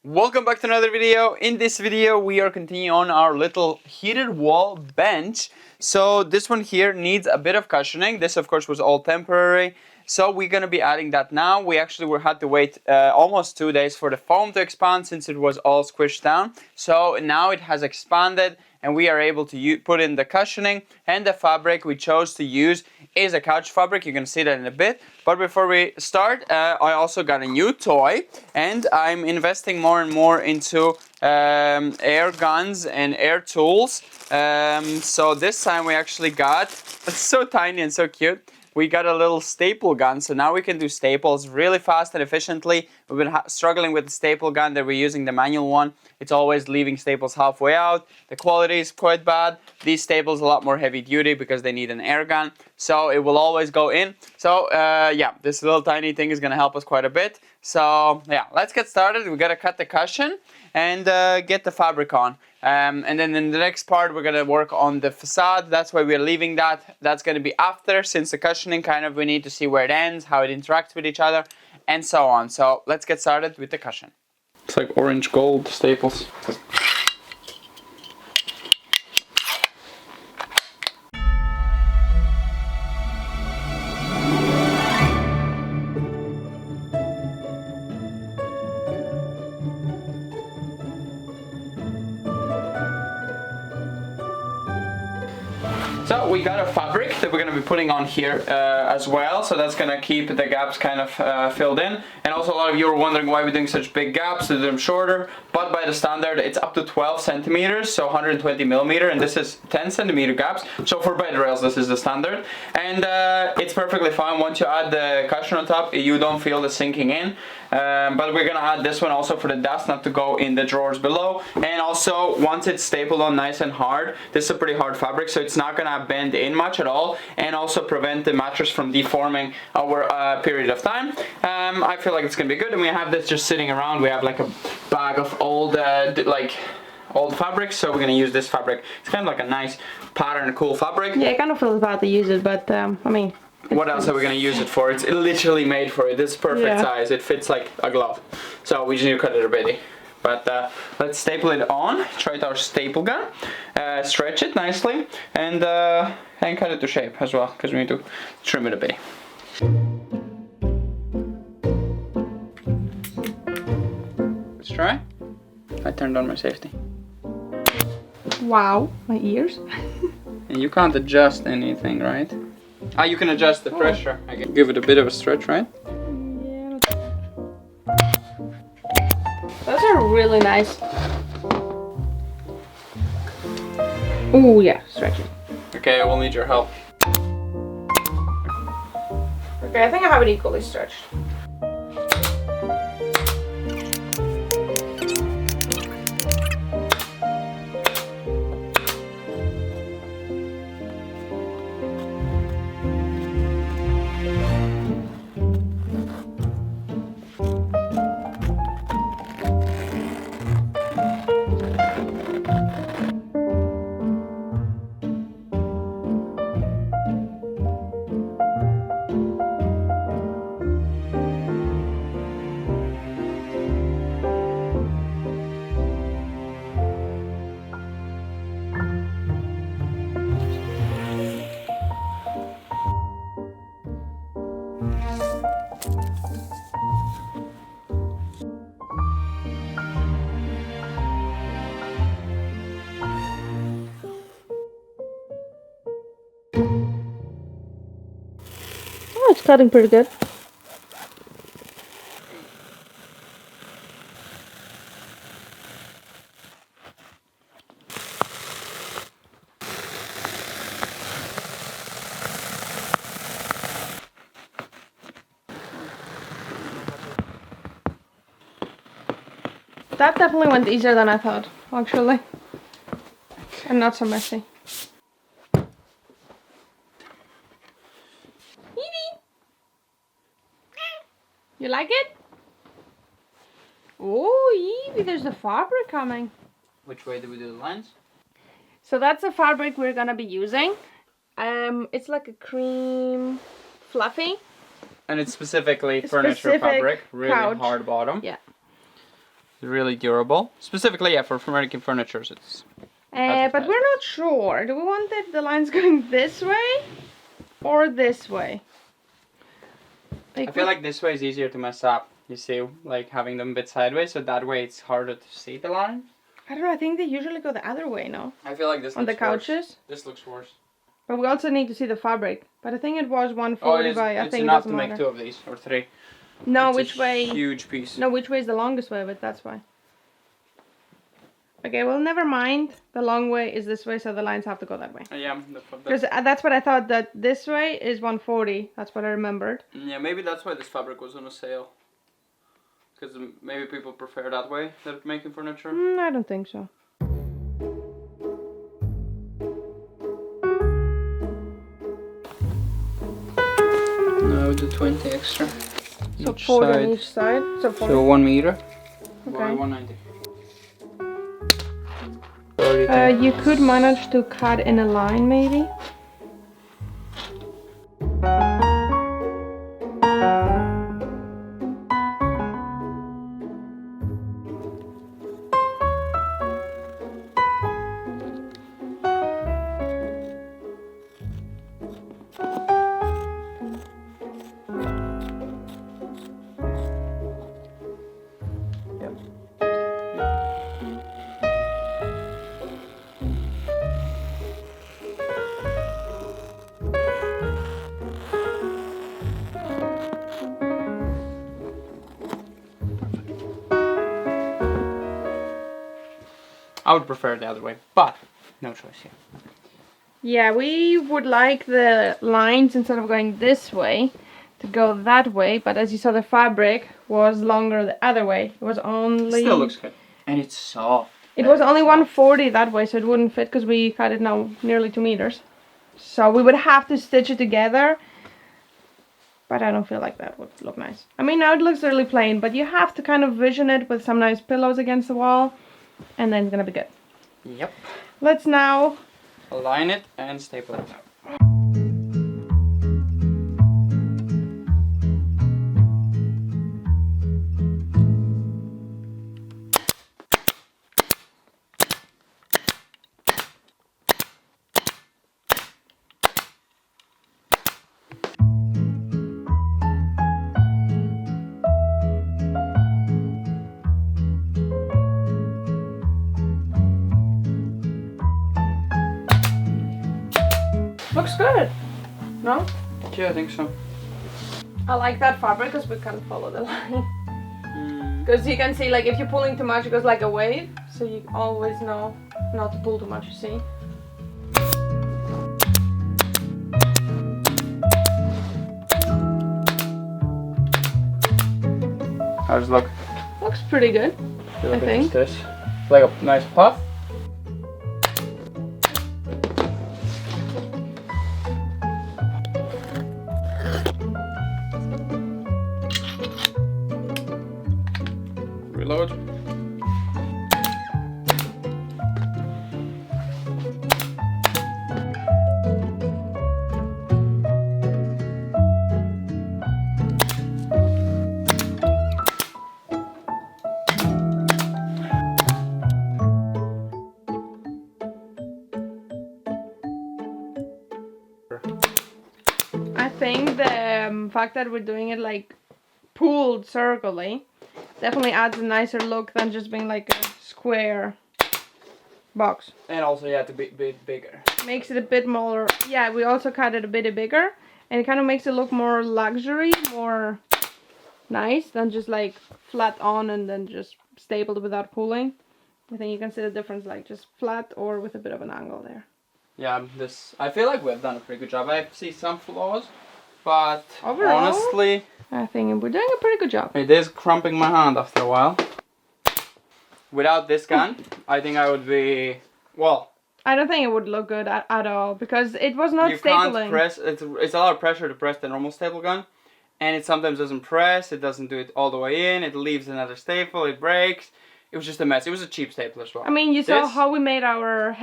Welcome back to another video. In this video we are continuing on our little heated wall bench. So this one here needs a bit of cushioning. This of course was all temporary. So we're going to be adding that now. We actually had to wait almost 2 days for the foam to expand since it was all squished down. So now it has expanded and we are able to put in the cushioning, and the fabric we chose to use is a couch fabric. You're going to see that in a bit. But before we start, I also got a new toy, and I'm investing more and more into air guns and air tools. So this time we actually got, it's so tiny and so cute, we got a little staple gun. So now we can do staples really fast and efficiently. We've been struggling with the staple gun that we're using, the manual one. It's always leaving staples halfway out. The quality is quite bad. These staples are a lot more heavy duty because they need an air gun. So it will always go in. So yeah, this little tiny thing is gonna help us quite a bit. So yeah, let's get started. We gotta cut the cushion and get the fabric on. And then in the next part we're gonna work on the facade. That's why we're leaving that. That's gonna be after, since the cushioning kind of, we need to see where it ends, how it interacts with each other, and so on. So let's get started with the cushion. It's like orange gold staples. So we got a fabric that we're going to be putting on here as well, so that's going to keep the gaps kind of filled in. And also a lot of you are wondering why we're doing such big gaps, to do them shorter, but by the standard it's up to 12 centimeters, so 120 millimeter, and this is 10 centimeter gaps. So for bed rails this is the standard, and it's perfectly fine. Once you add the cushion on top, you don't feel the sinking in. But we're gonna add this one also for the dust not to go in the drawers below. And also, once it's stapled on nice and hard, this is a pretty hard fabric, so it's not gonna bend in much at all, and also prevent the mattress from deforming over a period of time. I feel like it's gonna be good. And we have this just sitting around. We have like a bag of old old fabrics, so we're gonna use this fabric. It's kind of like a nice pattern, cool fabric. Yeah, I kind of feel bad to use it, but I mean, what else are we gonna use it for? It's literally made for it. It's perfect size. It fits like a glove. So we just need to cut it a bit. But let's staple it on. Try it our staple gun. Stretch it nicely and cut it to shape as well, because we need to trim it a bit. Let's try. I turned on my safety. wow, my ears. And you can't adjust anything, right? Ah, you can adjust the pressure. I can give it a bit of a stretch, right? Yeah. Those are really nice. Oh yeah, stretch it. Okay, I will need your help. Okay, I think I have it equally stretched. Oh, it's cutting pretty good. That definitely went easier than I thought, actually. And not so messy. You like it? Oh, Evie, there's the fabric coming. Which way do we do the lines? So that's the fabric we're gonna be using. It's like a cream fluffy. And it's specifically furniture fabric, really couch. hard bottom. Yeah. Really durable. Specifically, yeah, for American furniture, it's. But we're not sure. Do we want the lines going this way or this way? I feel like this way is easier to mess up. You see, like having them a bit sideways, so that way it's harder to see the line. I don't know. I think they usually go the other way, no? I feel like this on the couches. Worse. This looks worse. But we also need to see the fabric. But I think it was 140 by. I think it's enough to make 2 of these or 3. No, it's which way? Huge piece. No, which way is the longest way? But that's why. Okay, well, never mind. The long way is this way, so the lines have to go that way. Yeah, because that's what I thought. That this way is 140. That's what I remembered. Yeah, maybe that's why this fabric was on a sale. Because maybe people prefer that way than making furniture. I don't think so. No, do 20 extra. So 40 on each side. So 40. So 1 meter. Okay. 190. You could manage to cut in a line, maybe. I would prefer it the other way, but no choice here. Yeah, we would like the lines, instead of going this way, to go that way. But as you saw, the fabric was longer the other way. It was only... It still looks good. And it's soft. It was only 140 that way, so it wouldn't fit because we cut it now nearly 2 meters. So we would have to stitch it together. But I don't feel like that would look nice. I mean, now it looks really plain, but you have to kind of vision it with some nice pillows against the wall. And then it's gonna be good. Yep. Let's now align it and staple it. looks good. No? Yeah, I think so. I like that fabric because we can follow the line. Because you can see, like, if you're pulling too much, it goes like a wave. So you always know not to pull too much, you see. How does it look? Looks pretty good, I think. This. Like a nice puff. Reload. I think the fact that we're doing it like pooled circly definitely adds a nicer look than just being like a square box. And also, yeah, to be a bit bigger. Makes it a bit more, yeah, we also cut it a bit bigger, and it kind of makes it look more luxury, more nice than just like flat on and then just stapled without pulling. I think you can see the difference, like just flat or with a bit of an angle there. Yeah, I feel like we've done a pretty good job. I see some flaws, but overall, honestly, I think we're doing a pretty good job. It is cramping my hand after a while. Without this gun, I think I would be, well... I don't think it would look good at all, because it was not you stapling. Can't press, it's a lot of pressure to press the normal staple gun. And it sometimes doesn't press, it doesn't do it all the way in, it leaves another staple, it breaks. It was just a mess. It was a cheap staple as well. I mean, you saw how we made our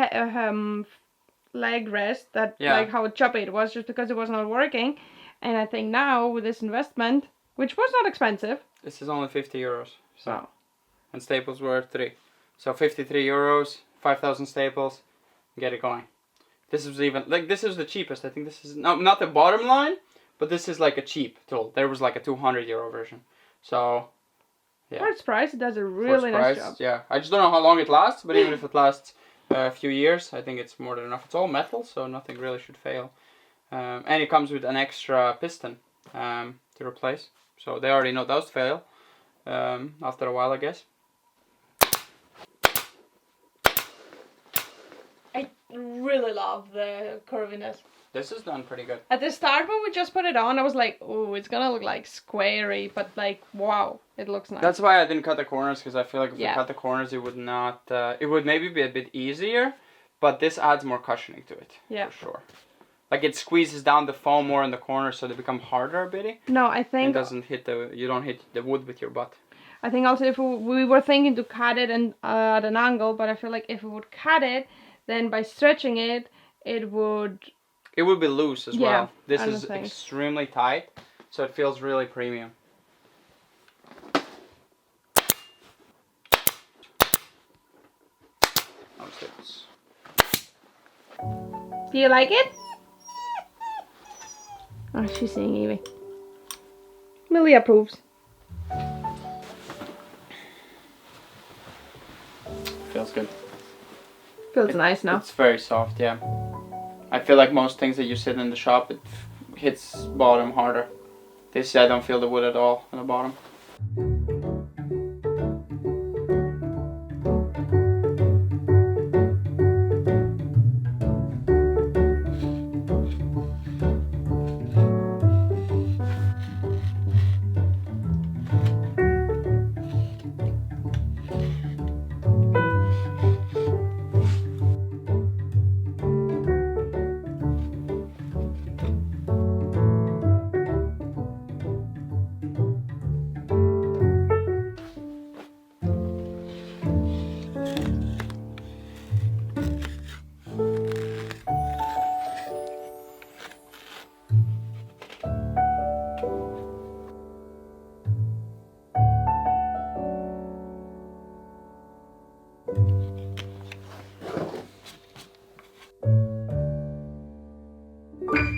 leg rest, that like how choppy it was, just because it was not working. And I think now with this investment, which was not expensive. This is only 50 euros. So and staples were 3. So 53 euros, 5,000 staples, get it going. This is even, like, this is the cheapest. I think this is, no, not the bottom line, but this is like a cheap tool. There was like a 200 euro version. So, yeah. For its price, it does a really nice job. Yeah. I just don't know how long it lasts, but even if it lasts a few years, I think it's more than enough. It's all metal, so nothing really should fail. And it comes with an extra piston to replace. So they already know those fail after a while, I guess. I really love the curviness. This is done pretty good. At the start when we just put it on, I was like, oh, it's gonna look like squarey, but like, wow, it looks nice. That's why I didn't cut the corners, because I feel like if we Yeah. cut the corners, it would not, it would maybe be a bit easier, but this adds more cushioning to it, Yeah. for sure. Like it squeezes down the foam more in the corners, so they become harder a bit. No, I think It doesn't hit you don't hit the wood with your butt. I think also if we were thinking to cut it and at an angle, but I feel like if we would cut it, then by stretching it, it would be loose as well. This is extremely tight, so it feels really premium. Do you like it? Oh, she's saying Evie. Millie approves. Feels good. Feels nice now. It's very soft, yeah. I feel like most things that you sit in the shop, it hits bottom harder. This, I don't feel the wood at all on the bottom.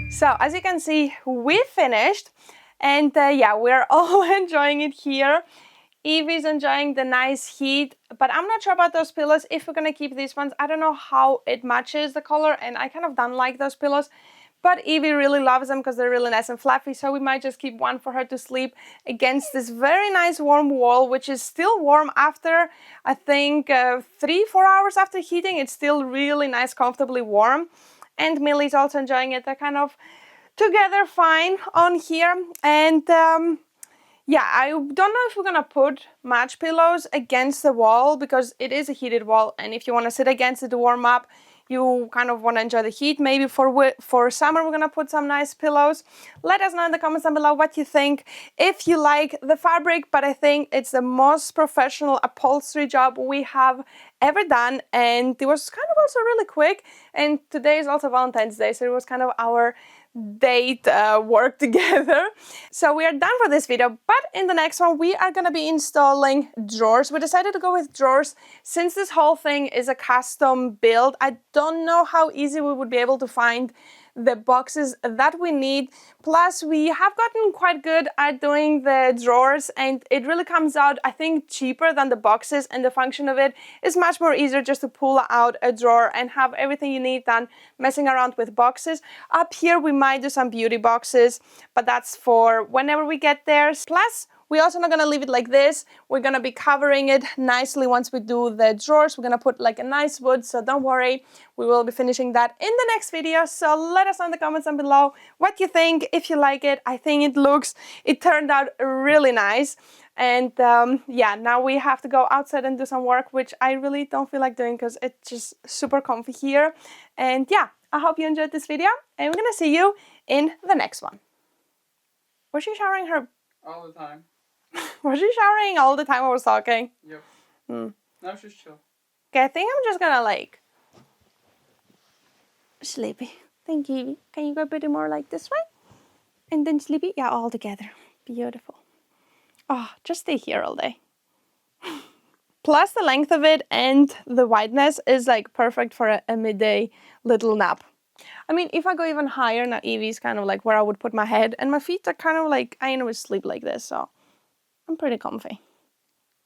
So as you can see, we finished, and yeah, we're all enjoying it here. Evie's enjoying the nice heat, but I'm not sure about those pillows, if we're gonna keep these ones. I don't know how it matches the color, and I kind of don't like those pillows, but Evie really loves them because they're really nice and fluffy, so we might just keep one for her to sleep against this very nice warm wall, which is still warm after, I think, 3-4 hours after heating. It's still really nice, comfortably warm. And Millie's also enjoying it. They're kind of together fine on here. And yeah, I don't know if we're gonna put match pillows against the wall because it is a heated wall, and if you want to sit against it to warm up, you kind of want to enjoy the heat. Maybe for summer we're gonna put some nice pillows. Let us know in the comments down below what you think, if you like the fabric, but I think it's the most professional upholstery job we have ever done, and it was kind of also really quick, and today is also Valentine's Day, so it was kind of our date work together. So we are done for this video, but in the next one we are going to be installing drawers. We decided to go with drawers since this whole thing is a custom build. I don't know how easy we would be able to find the boxes that we need. Plus we have gotten quite good at doing the drawers, and it really comes out, I think, cheaper than the boxes, and the function of it is much more easier just to pull out a drawer and have everything you need than messing around with boxes. Up here we might do some beauty boxes, but that's for whenever we get there. Plus we're also not going to leave it like this. We're going to be covering it nicely once we do the drawers. We're going to put like a nice wood, so don't worry. We will be finishing that in the next video. So let us know in the comments down below what you think, if you like it. I think it turned out really nice. And yeah, now we have to go outside and do some work, which I really don't feel like doing because it's just super comfy here. And yeah, I hope you enjoyed this video, and we're going to see you in the next one. Was she showering her? All the time. Was she showering all the time I was talking? Yep. No, she's chill. Okay, I think I'm just gonna like sleepy. Thank you. Can you go a bit more like this way? And then sleepy? Yeah, all together. Beautiful. Oh, just stay here all day. Plus the length of it and the wideness is like perfect for a midday little nap. I mean, if I go even higher, now Evie's kind of like where I would put my head, and my feet are kind of like, I always sleep like this, so I'm pretty comfy.